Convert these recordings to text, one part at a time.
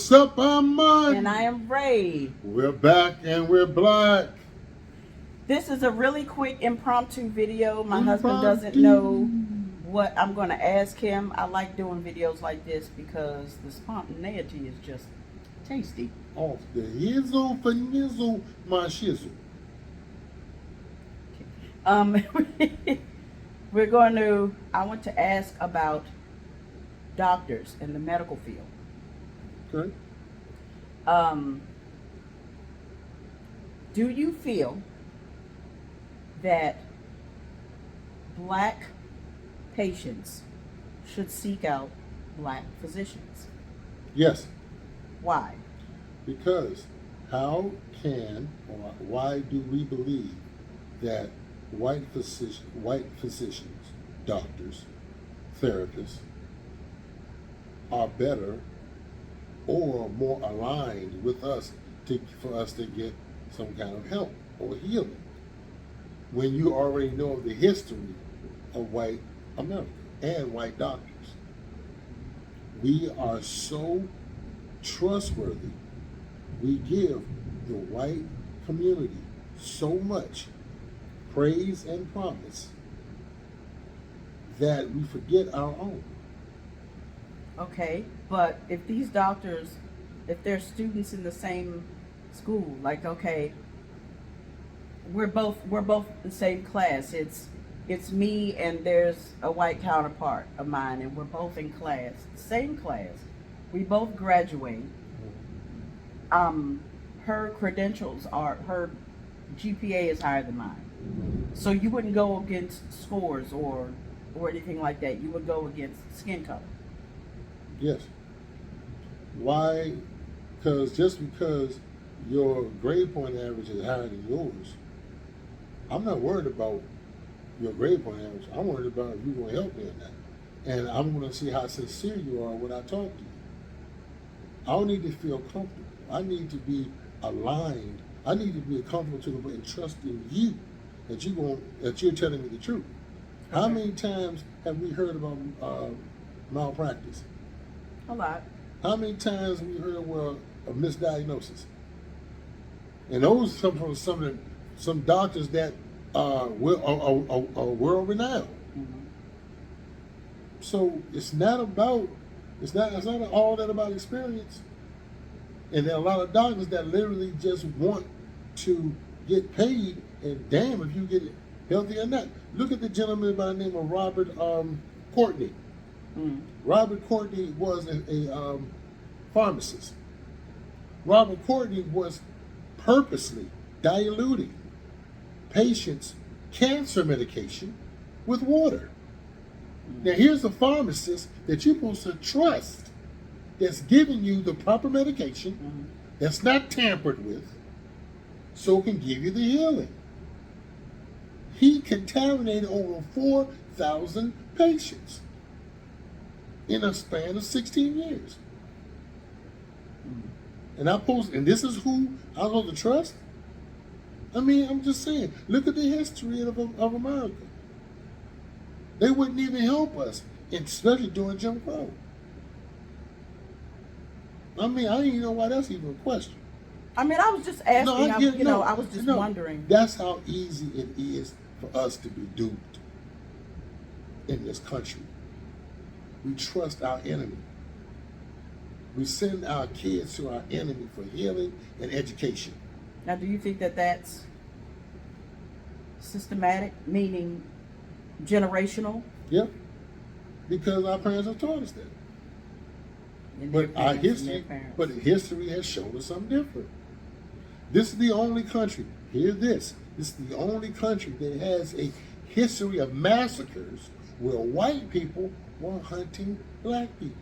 What's up? I'm Mud. And I am Ray. We're back and we're black. This is a really quick impromptu video. My husband doesn't know what I'm going to ask him. I like doing videos like this because the spontaneity is just tasty. Off the hizzle for nizzle, my shizzle. I want to ask about doctors in the medical field. Okay. Do you feel that black patients should seek out black physicians? Yes. Why? Because how can or why do we believe that white physicians, doctors, therapists are better or more aligned with us for us to get some kind of help or healing when you already know the history of white America and white doctors? We are so trustworthy. We give the white community so much praise and promise that we forget our own. Okay, but if these doctors, if they're students in the same school, like, okay, we're both in the same class. It's me and there's a white counterpart of mine, and we're both in class, same class. We both graduate. Her credentials her GPA is higher than mine. So you wouldn't go against scores or anything like that. You would go against skin color. Yes. Why? Just because your grade point average is higher than yours, I'm not worried about your grade point average. I'm worried about if you're going to help me in that. And I'm going to see how sincere you are when I talk to you. I don't need to feel comfortable. I need to be aligned. I need to be comfortable to the point and trust in you that you're telling me the truth. Okay. How many times have we heard about malpractice? A lot. How many times have we heard of misdiagnosis? And those come from some doctors that are world renowned. Mm-hmm. So it's not all that about experience. And there are a lot of doctors that literally just want to get paid, and damn if you get healthy or not. Look at the gentleman by the name of Robert Courtney. Mm. Robert Courtney was a pharmacist. Robert Courtney was purposely diluting patients' cancer medication with water. Now here's a pharmacist that you're supposed to trust that's giving you the proper medication, that's not tampered with, so it can give you the healing. He contaminated over 4,000 patients in a span of 16 years. And this is who I'm supposed to trust? I mean, I'm just saying, look at the history of America. They wouldn't even help us, especially during Jim Crow. I mean, I didn't even know why that's even a question. I mean, I was just asking, I was just wondering. That's how easy it is for us to be duped in this country. We trust our enemy. We send our kids to our enemy for healing and education. Now, do you think that that's systematic, meaning generational? Yeah, because our parents have taught us that. But history has shown us something different. This is the only country, hear this, this is the only country that has a history of massacres where white people were hunting black people.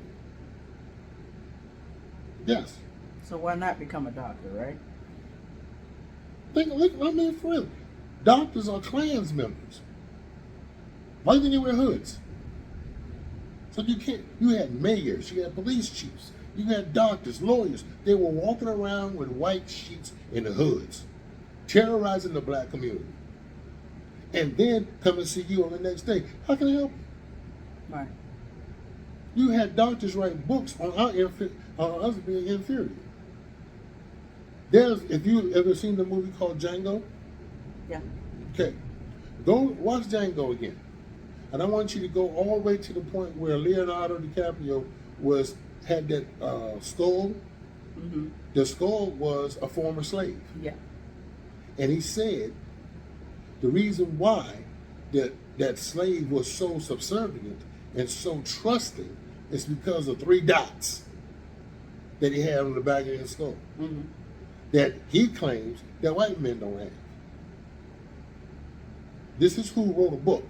Yes. So why not become a doctor, right? I mean, for real, doctors are Klans members. Why didn't they wear hoods? So you had mayors, you had police chiefs, you had doctors, lawyers. They were walking around with white sheets in the hoods, terrorizing the black community. And then come and see you on the next day. How can I help you? Right. You had doctors write books on us being inferior. If you ever seen the movie called Django, Yeah. okay, go watch Django again, and I want you to go all the way to the point where Leonardo DiCaprio had that skull. Mm-hmm. The skull was a former slave, Yeah. and he said the reason why that slave was so subservient and so trusting is because of 3 dots that he had on the back of his skull. Mm-hmm. That he claims that white men don't have. This is who wrote a book.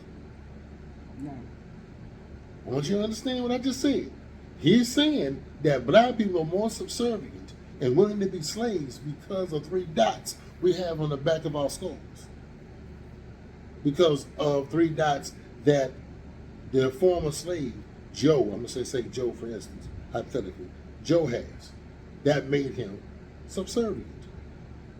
No. I want you to understand what I just said. He's saying that black people are more subservient and willing to be slaves because of 3 dots we have on the back of our skulls. Because of 3 dots that the former slave, Joe, I'm going to say Joe for instance, hypothetically, Joe has. That made him subservient.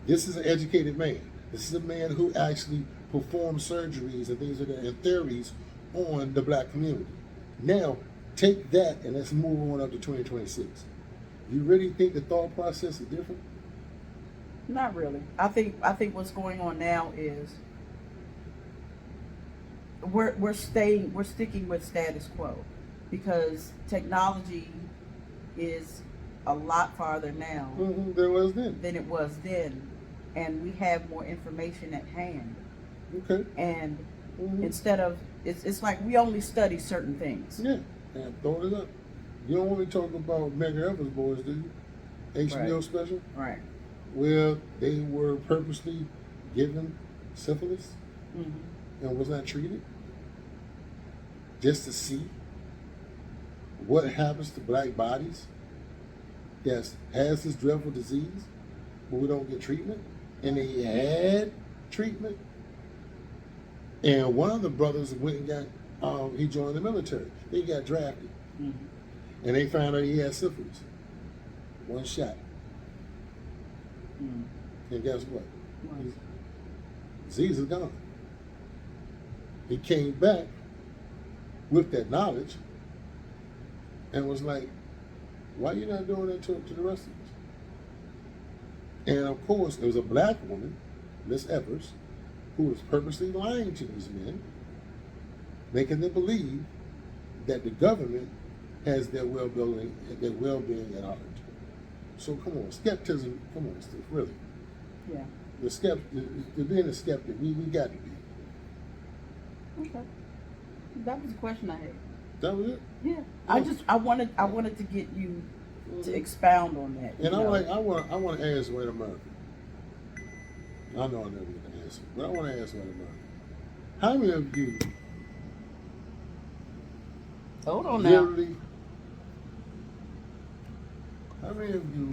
This is an educated man. This is a man who actually performed surgeries and things like that and theories on the black community. Now, take that and let's move on up to 2026. You really think the thought process is different? Not really. I think what's going on now is we're sticking with status quo because technology is a lot farther now Than it was then, and we have more information at hand. Okay. And instead of it's like we only study certain things. Yeah, and throw it up. You don't want to talk about Medgar Evers boys, do you? HBO Right. special, Right. where they were purposely given syphilis Mm-hmm. and was not treated, just to see what happens to black bodies that has this dreadful disease, but we don't get treatment. And they had treatment. And one of the brothers went and got, he joined the military. He got drafted. Mm-hmm. And they found out he had syphilis. 1 shot. Mm-hmm. And guess what? Right. Disease is gone. He came back with that knowledge and was like, why are you not doing that to the rest of us? And of course, it was a black woman, Miss Evers, who was purposely lying to these men, making them believe that the government has their well-being at heart. So come on, skepticism, come on, Steve, really. Yeah. The being a skeptic, we got to be. Okay. That was the question I had. That was it. Yeah. I wanted to get you to expound on that. And I want to ask White America. I know I never get to answer, but I want to ask White America. How many of you Hold on now. literally? How many of you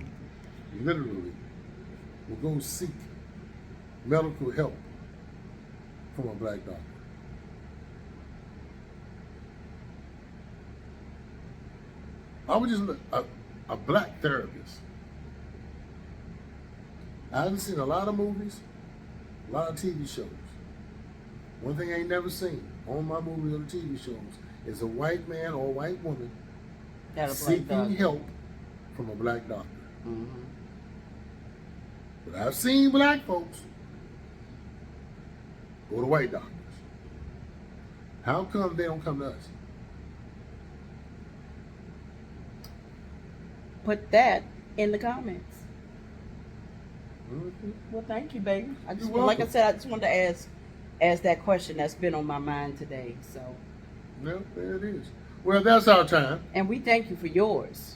literally will go seek medical help from a black doctor? I would just look a black therapist. I haven't seen a lot of movies, a lot of TV shows. One thing I ain't never seen on my movies or the TV shows is a white man or a white woman That a black seeking doctor. help from a black doctor. Mm-hmm. But I've seen black folks go to white doctors. How come they don't come to us? Put that in the comments. Mm-hmm. Well, thank you, baby. You're Like I welcome. said, I just wanted to ask that question that's been on my mind today. So, Well, there it is. Well, that's our time. and we thank you for yours.